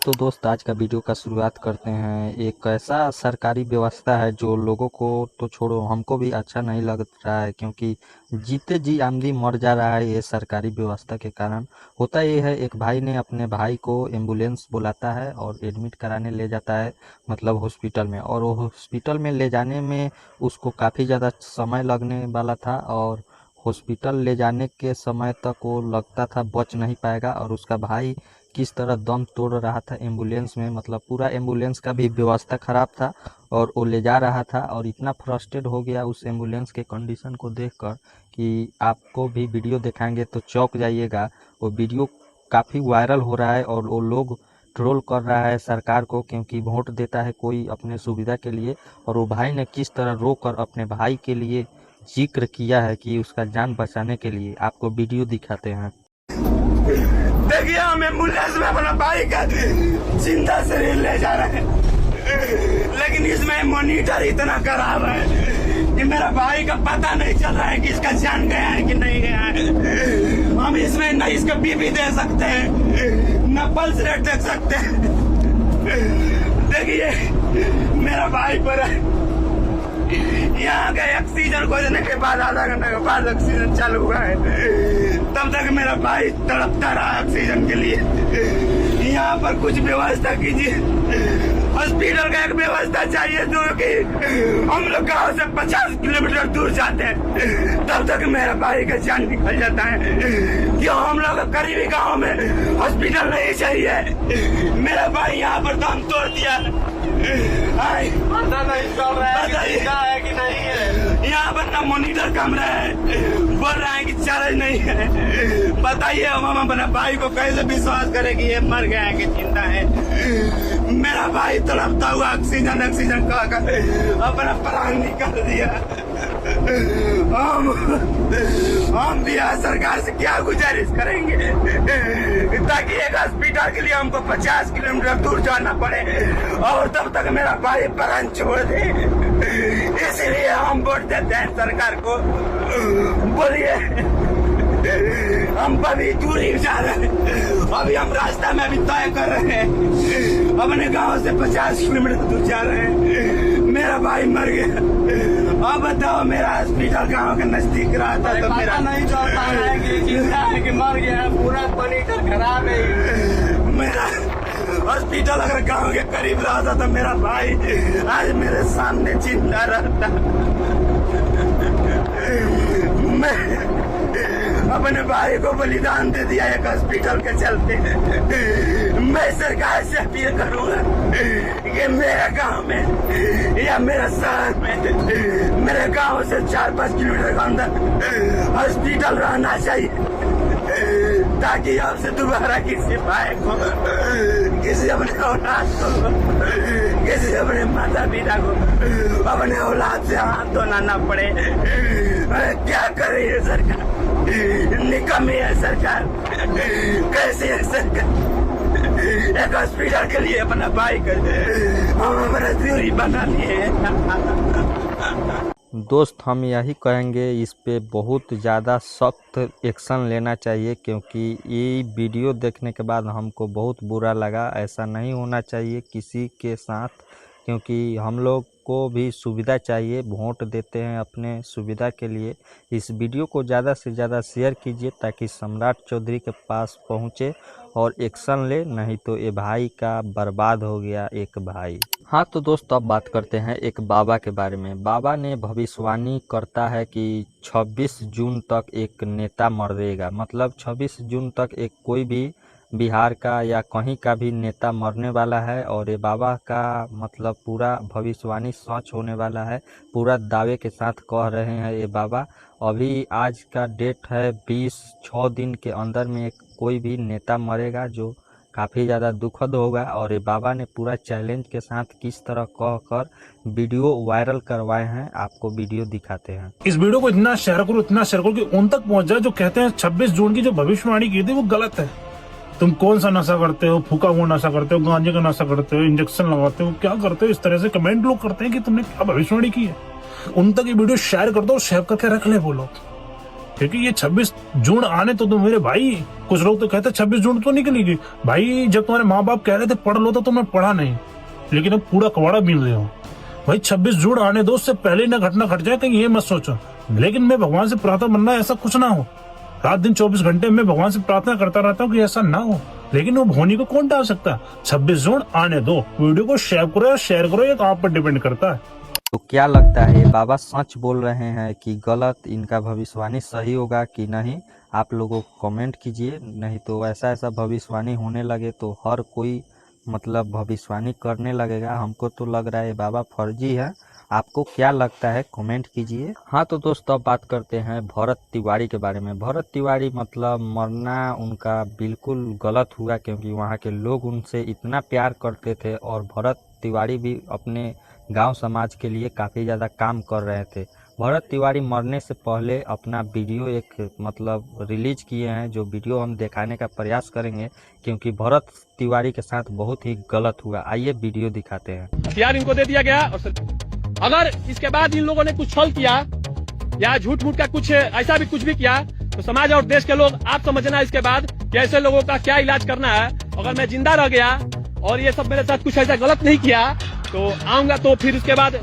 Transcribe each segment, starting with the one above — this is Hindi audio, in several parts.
तो दोस्त आज का वीडियो का शुरुआत करते हैं। एक ऐसा सरकारी व्यवस्था है जो लोगों को तो छोड़ो हमको भी अच्छा नहीं लग रहा है, क्योंकि जीते जी आमदी मर जा रहा है ये सरकारी व्यवस्था के कारण। होता ये है, एक भाई ने अपने भाई को एम्बुलेंस बुलाता है और एडमिट कराने ले जाता है, मतलब हॉस्पिटल में। और वो हॉस्पिटल में ले जाने में उसको काफ़ी ज़्यादा समय लगने वाला था, और हॉस्पिटल ले जाने के समय तक वो लगता था बच नहीं पाएगा। और उसका भाई किस तरह दम तोड़ रहा था एम्बुलेंस में, मतलब पूरा एम्बुलेंस का भी व्यवस्था खराब था और वो ले जा रहा था। और इतना फ्रस्ट्रेट हो गया उस एम्बुलेंस के कंडीशन को देखकर कि आपको भी वीडियो दिखाएंगे तो चौंक जाइएगा। वो वीडियो काफ़ी वायरल हो रहा है और वो लोग ट्रोल कर रहा है सरकार को, क्योंकि वोट देता है कोई अपने सुविधा के लिए। और वो भाई ने किस तरह रोकर अपने भाई के लिए जिक्र किया है कि उसका जान बचाने के लिए, आपको वीडियो दिखाते हैं। देखिए हम एम्बुलेंस में अपना भाई का जिंदा शरीर ले जा रहे हैं, लेकिन इसमें मॉनिटर इतना खराब है कि मेरा भाई का पता नहीं चल रहा है कि इसका जान गया है कि नहीं गया है। हम इसमें न इसका बीपी दे सकते हैं, न पल्स रेट देख सकते हैं। देखिए मेरा भाई पर यहाँ के ऑक्सीजन खोजने के बाद आधा घंटे के बाद ऑक्सीजन चालू हुआ है, तब तक मेरा भाई तड़पता रहा ऑक्सीजन के लिए। यहाँ पर कुछ व्यवस्था कीजिए, हॉस्पिटल का एक व्यवस्था चाहिए, जो कि हम लोग गाँव से 50 किलोमीटर दूर जाते हैं, तब तक मेरा भाई का जान निकल जाता है। क्यों हम लोग करीबी गाँव में हॉस्पिटल नहीं चाहिए? मेरा भाई यहाँ पर दम तोड़ दिया, पता नहीं चल रहा है कि नहीं है। यहाँ पर ना मॉनिटर कमरा है, बोल रहा है कि चार्ज नहीं है। बताइए हम अपने भाई को कैसे विश्वास करें कि ये मर गया है कि जिंदा है? मेरा भाई तड़पता हुआ ऑक्सीजन कहकर अपना प्राण निकाल दिया। हम बिहार सरकार से क्या गुजारिश करेंगे ताकि एक हॉस्पिटल के लिए हमको 50 किलोमीटर दूर जाना पड़े और तब तक मेरा भाई प्राण छोड़ दे। इसीलिए हम वोट देते हैं सरकार को। बोलिए, हम अभी दूरी जा रहे हैं, अभी हम रास्ता में अभी तय कर रहे हैं, अपने गांव से 50 किलोमीटर दूर जा रहे हैं। मेरा भाई मर गया। अब बताओ, मेरा हॉस्पिटल गांव के नजदीक रहा था तो मेरा नहीं चलता है कि जिंदा है कि मर गया है, पूरा मॉनिटर खराब है। मेरा हॉस्पिटल अगर गांव के करीब रहा था तो मेरा भाई आज मेरे सामने जिंदा रहता। मैं अपने भाई को बलिदान दे दिया एक हॉस्पिटल के चलते। मैं सरकार से अपील करूंगा कि मेरे गांव में या मेरे शहर में, मेरे गांव से 4-5 किलोमीटर के अंदर हॉस्पिटल रहना चाहिए, ताकि आपसे दोबारा किसी भाई को, किसी अपने औलाद को, किसी अपने माता पिता को अपने औलाद से हाथ धोना न पड़े। क्या कर रही है सरकार? निकम्मी है सरकार, कैसी है सरकार? एक हॉस्पिटल के लिए अपना भाई कर हम अपना दूरी बना लिए। दोस्त हम यही कहेंगे, इस पे बहुत ज़्यादा सख्त एक्शन लेना चाहिए, क्योंकि ये वीडियो देखने के बाद हमको बहुत बुरा लगा। ऐसा नहीं होना चाहिए किसी के साथ, क्योंकि हम लोग को भी सुविधा चाहिए, वोट देते हैं अपने सुविधा के लिए। इस वीडियो को ज़्यादा से ज़्यादा शेयर कीजिए ताकि सम्राट चौधरी के पास पहुँचे और एक्शन ले, नहीं तो ये भाई का बर्बाद हो गया एक भाई। हाँ तो दोस्त, अब बात करते हैं एक बाबा के बारे में। बाबा ने भविष्यवाणी करता है कि 26 जून तक एक नेता मरेगा, मतलब 26 जून तक एक कोई भी बिहार का या कहीं का भी नेता मरने वाला है। और ये बाबा का मतलब पूरा भविष्यवाणी सच होने वाला है, पूरा दावे के साथ कह रहे हैं ये बाबा। अभी आज का डेट है 20-6 दिन के अंदर में कोई भी नेता मरेगा, जो काफ़ी ज़्यादा दुखद होगा। और ये बाबा ने पूरा चैलेंज के साथ किस तरह कहकर वीडियो वायरल करवाए हैं, आपको वीडियो दिखाते हैं। इस वीडियो को इतना शेयर करो कि उन तक पहुंच जाए जो कहते हैं 26 जून की जो भविष्यवाणी की थी वो गलत है। तुम कौन सा नशा करते हो, फूका हुआ नशा करते हो, गांजे का नशा करते हो, इंजेक्शन लगाते हो, क्या करते हो? इस तरह से कमेंट लोग करते हैं कि तुमने क्या भविष्यवाणी की है। उन तक ये वीडियो शेयर कर दो और सेव करके रख ले वो लोग। क्योंकि ये 26 जून आने तो मेरे भाई, कुछ लोग तो कहते 26 जून तो निकलेगी भाई। जब तुम्हारे माँ बाप कह रहे थे पढ़ लो तो तुमने पढ़ा नहीं, लेकिन अब पूरा कबाड़ा बीन रहे हो भाई। 26 जून आने दो, उससे पहले न घटना घट जाए कहीं, ये मत सोचो। लेकिन मैं भगवान से प्रार्थना बनना ऐसा कुछ ना हो, रात दिन 24 घंटे में भगवान से प्रार्थना करता रहता हूँ कि ऐसा ना हो, लेकिन वो होने को कौन डाल सकता। 26 जून आने दो, वीडियो को शेयर करो, ये तो आप पर डिपेंड करता है। तो क्या लगता है, ये बाबा सच बोल रहे हैं कि गलत, इनका भविष्यवाणी सही होगा कि नहीं? आप लोगों को कमेंट कीजिए। नहीं तो ऐसा भविष्यवाणी होने लगे तो हर कोई मतलब भविष्यवाणी करने लगेगा। हमको तो लग रहा है बाबा फर्जी है। आपको क्या लगता है कमेंट कीजिए। हाँ तो दोस्तों, अब बात करते हैं भरत तिवारी के बारे में। भरत तिवारी मतलब मरना उनका बिल्कुल गलत हुआ, क्योंकि वहाँ के लोग उनसे इतना प्यार करते थे और भरत तिवारी भी अपने गांव समाज के लिए काफ़ी ज़्यादा काम कर रहे थे। भरत तिवारी मरने से पहले अपना वीडियो एक मतलब रिलीज किए हैं, जो वीडियो हम दिखाने का प्रयास करेंगे, क्योंकि भरत तिवारी के साथ बहुत ही गलत हुआ। आइए वीडियो दिखाते हैं। हथियार इनको दे दिया गया और अगर इसके बाद इन लोगों ने कुछ छल किया या झूठ मूठ का कुछ ऐसा भी कुछ भी किया तो समाज और देश के लोग, आप समझना इसके बाद कि ऐसे लोगों का क्या इलाज करना है। अगर मैं जिंदा रह गया और ये सब मेरे साथ कुछ ऐसा गलत नहीं किया तो आऊंगा, तो फिर उसके बाद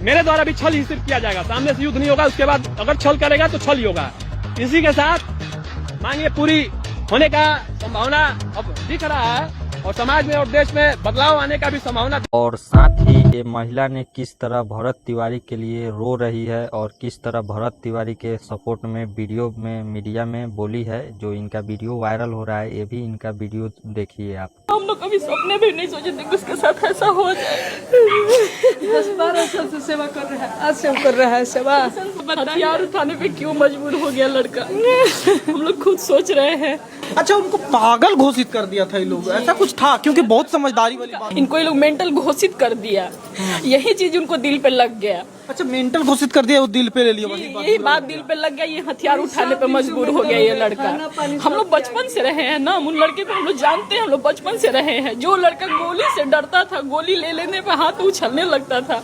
मेरे द्वारा भी छल ही सिर्फ किया जाएगा, सामने से युद्ध नहीं होगा। उसके बाद अगर छल करेगा तो छल ही होगा। इसी के साथ मांगे पूरी होने का संभावना अब दिख रहा है और समाज में और देश में बदलाव आने का भी संभावना। और साथ ही ये महिला ने किस तरह भरत तिवारी के लिए रो रही है और किस तरह भरत तिवारी के सपोर्ट में वीडियो में मीडिया में बोली है, जो इनका वीडियो वायरल हो रहा है, ये भी इनका वीडियो देखिए आप। हम लोग कभी सपने भी नहीं सोचे थे कि उसके साथ ऐसा हो जाए। 10-12 साल से सेवा कर रहा है, आज से कर रहा है सेवा। हथियार उठाने पे क्यों मजबूर हो गया लड़का, हम लोग खुद सोच रहे हैं। अच्छा, उनको पागल घोषित कर दिया था ये लोग, ऐसा कुछ था? क्योंकि बहुत समझदारी वाली बात। इनको ये लोग मेंटल घोषित कर दिया, यही चीज उनको दिल पे लग गया। अच्छा, मेंटल घोषित कर दिया, वो दिल पे ले लिया। यही बात दिल पे लग गया, ये हथियार उठाने पे मजबूर हो गया ये लड़का। हम लोग बचपन से रहे हैं ना, उन लड़के को हम लोग जानते हैं, हम लोग बचपन से रहे हैं। जो लड़का गोली से डरता था, गोली ले लेने पे हाथ उछलने लगता था,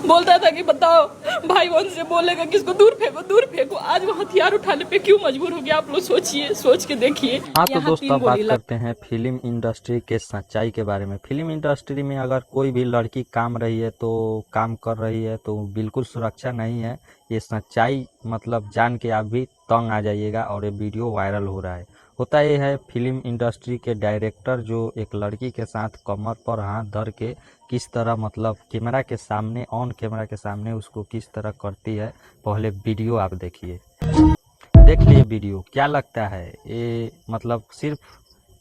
बोलता था कि बताओ भाई बहन से बोलेगा कि इसको दूर फेंको दूर फेंको, आज वो हथियार उठाने पे क्यों मजबूर हो गया? आप लोग सोचिए, सोच के देखिए। हाँ तो दोस्तों, बात करते हैं फिल्म इंडस्ट्री के सच्चाई के बारे में। फिल्म इंडस्ट्री में अगर कोई भी लड़की काम कर रही है तो बिल्कुल सुरक्षा नहीं है। ये सच्चाई मतलब जान के आप भी तंग आ जाइएगा। और ये वीडियो वायरल हो रहा है। होता ये है, फिल्म इंडस्ट्री के डायरेक्टर जो एक लड़की के साथ कमर पर हाथ धर के किस तरह मतलब कैमरा के सामने, ऑन कैमरा के सामने उसको किस तरह करती है, पहले वीडियो आप देखिए। देख लिए वीडियो, क्या लगता है ये मतलब सिर्फ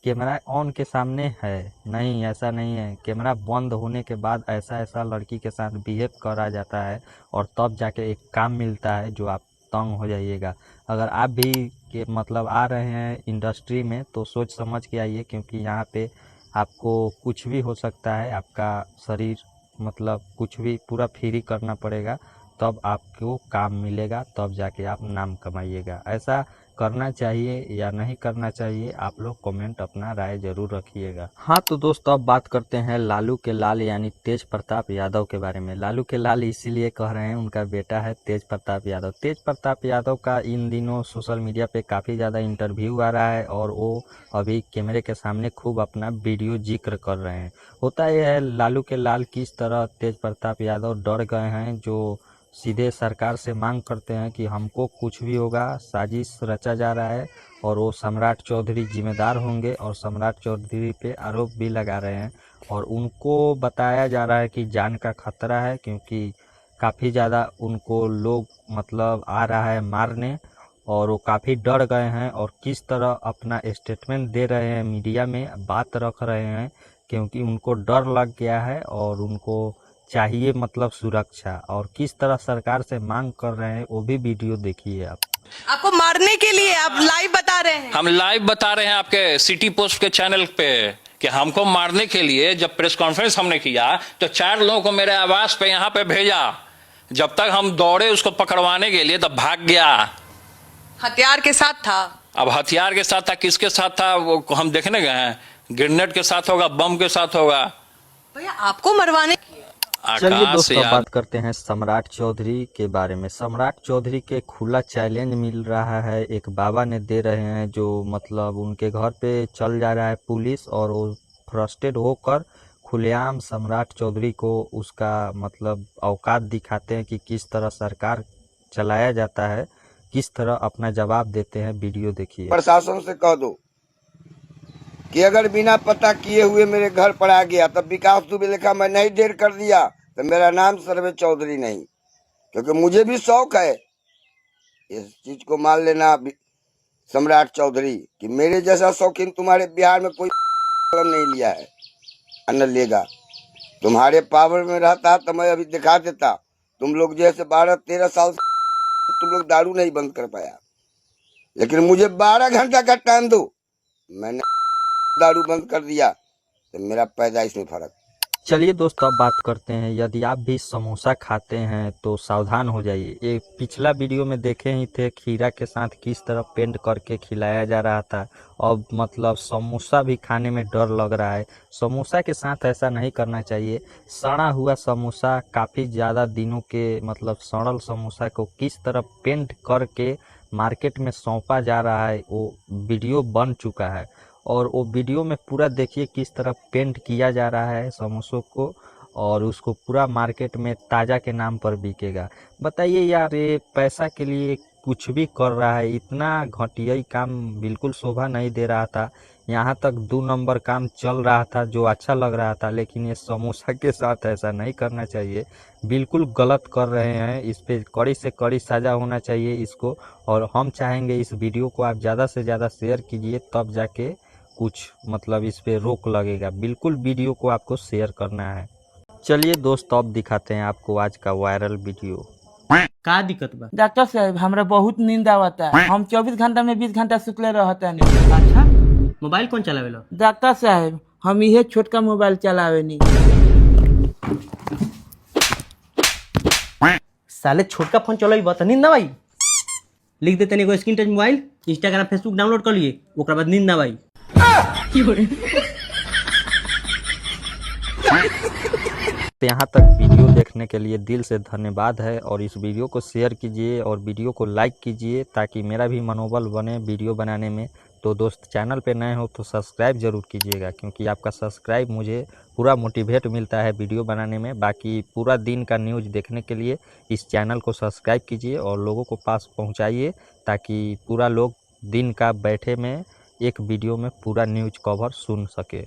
कैमरा ऑन के सामने है? नहीं, ऐसा नहीं है। कैमरा बंद होने के बाद ऐसा लड़की के साथ बिहेव करा जाता है और तब जाके एक काम मिलता है जो आप तंग हो जाइएगा। अगर आप भी के मतलब आ रहे हैं इंडस्ट्री में तो सोच समझ के आइए, क्योंकि यहाँ पे आपको कुछ भी हो सकता है। आपका शरीर मतलब कुछ भी पूरा फ्री करना पड़ेगा, तब आपको काम मिलेगा, तब जाके आप नाम कमाइएगा। ऐसा करना चाहिए या नहीं करना चाहिए, आप लोग कमेंट अपना राय जरूर रखिएगा। हाँ तो दोस्तों, अब बात करते हैं लालू के लाल यानी तेज प्रताप यादव के बारे में। लालू के लाल इसीलिए कह रहे हैं, उनका बेटा है तेज प्रताप यादव। तेज प्रताप यादव का इन दिनों सोशल मीडिया पे काफ़ी ज़्यादा इंटरव्यू आ रहा है और वो अभी कैमरे के सामने खूब अपना वीडियो जिक्र कर रहे हैं। होता यह है, लालू के लाल किस तरह तेज प्रताप यादव डर गए हैं, जो सीधे सरकार से मांग करते हैं कि हमको कुछ भी होगा, साजिश रचा जा रहा है और वो सम्राट चौधरी जिम्मेदार होंगे, और सम्राट चौधरी पे आरोप भी लगा रहे हैं। और उनको बताया जा रहा है कि जान का खतरा है, क्योंकि काफ़ी ज़्यादा उनको लोग मतलब आ रहा है मारने, और वो काफ़ी डर गए हैं और किस तरह अपना स्टेटमेंट दे रहे हैं, मीडिया में बात रख रहे हैं, क्योंकि उनको डर लग गया है और उनको चाहिए मतलब सुरक्षा, और किस तरह सरकार से मांग कर रहे हैं वो भी वीडियो देखिए आप। आपको मारने के लिए आप लाइव बता रहे हैं? हम लाइव बता रहे हैं आपके सिटी पोस्ट के चैनल पे कि हमको मारने के लिए जब प्रेस कॉन्फ्रेंस हमने किया तो 4 लोगों को मेरे आवास पे यहाँ पे भेजा। जब तक हम दौड़े उसको पकड़वाने के लिए तब भाग गया। हथियार के साथ था? अब हथियार के साथ था, किसके साथ था वो हम देखने गए हैं। ग्रेनेड के साथ होगा, बम के साथ होगा। भैया आपको मरवाने चलिए आकाश दोस्तों, या बात करते हैं सम्राट चौधरी के बारे में। सम्राट चौधरी के खुला चैलेंज मिल रहा है, एक बाबा ने दे रहे हैं, जो मतलब उनके घर पे चल जा रहा है पुलिस, और वो फ्रस्ट्रेट होकर खुलेआम सम्राट चौधरी को उसका मतलब औकात दिखाते हैं कि किस तरह सरकार चलाया जाता है, किस तरह अपना जवाब देते हैं। वीडियो देखिए। प्रशासन से कह दो कि अगर बिना पता किए हुए मेरे घर पर आ गया, तब विकास दुबे लिखा मैं नहीं देर कर दिया तो मेरा नाम सर्वे चौधरी नहीं, क्योंकि मुझे भी शौक है इस चीज को मान लेना सम्राट चौधरी कि मेरे जैसा शौकीन तुम्हारे बिहार में कोई कलम नहीं लिया है, न लेगा। तुम्हारे पावर में रहता तो मैं अभी दिखा देता। तुम लोग जैसे 12-13 साल से तुम लोग दारू नहीं बंद कर पाया, लेकिन मुझे 12 घंटा का टाइम दो, मैंने दारू बंद कर दिया, तो मेरा पैदाइश में फर्क। चलिए दोस्तों, अब बात करते हैं, यदि आप भी समोसा खाते हैं तो सावधान हो जाइए। ये पिछला वीडियो में देखे ही थे, खीरा के साथ किस तरह पेंट करके खिलाया जा रहा था। अब मतलब समोसा भी खाने में डर लग रहा है। समोसा के साथ ऐसा नहीं करना चाहिए। सड़ा हुआ समोसा, काफ़ी ज़्यादा दिनों के मतलब सड़ल समोसा को किस तरह पेंट करके मार्केट में सौंपा जा रहा है, वो वीडियो बन चुका है। और वो वीडियो में पूरा देखिए किस तरह पेंट किया जा रहा है समोसों को, और उसको पूरा मार्केट में ताज़ा के नाम पर बिकेगा। बताइए यार, ये पैसा के लिए कुछ भी कर रहा है। इतना घटिया काम बिल्कुल शोभा नहीं दे रहा था। यहाँ तक 2 नंबर काम चल रहा था जो अच्छा लग रहा था, लेकिन ये समोसा के साथ ऐसा नहीं करना चाहिए। बिल्कुल गलत कर रहे हैं। इस पे कड़ी से कड़ी सज़ा होना चाहिए इसको। और हम चाहेंगे इस वीडियो को आप ज़्यादा से ज़्यादा शेयर कीजिए, तब जाके कुछ मतलब इस पे रोक लगेगा। बिल्कुल वीडियो को आपको शेयर करना है। चलिए दोस्तों, अब दिखाते हैं आपको आज का वायरल वीडियो। का दिक्कत बा? डॉक्टर साहब, हमरा बहुत नींद आवता है। हम 24 घंटा में 20 घंटा सुतले रहते हैं। अच्छा, मोबाइल कौन चलावेलो? डॉक्टर साहब, हम इहे छोटका मोबाइल चलावेनी। साले छोटका फोन चलाई बा त नींद ना भाई। लिख देते एगो screen touch mobile, Instagram Facebook download कर लिए, ओकरा बाद नींद ना भाई। यहाँ तक वीडियो देखने के लिए दिल से धन्यवाद है, और इस वीडियो को शेयर कीजिए और वीडियो को लाइक कीजिए ताकि मेरा भी मनोबल बने वीडियो बनाने में। तो दोस्त, चैनल पे नए हो तो सब्सक्राइब ज़रूर कीजिएगा, क्योंकि आपका सब्सक्राइब मुझे पूरा मोटिवेट मिलता है वीडियो बनाने में। बाकी पूरा दिन का न्यूज़ देखने के लिए इस चैनल को सब्सक्राइब कीजिए और लोगों को पास पहुँचाइए, ताकि पूरा लोग दिन का बैठे में एक वीडियो में पूरा न्यूज़ कवर सुन सके।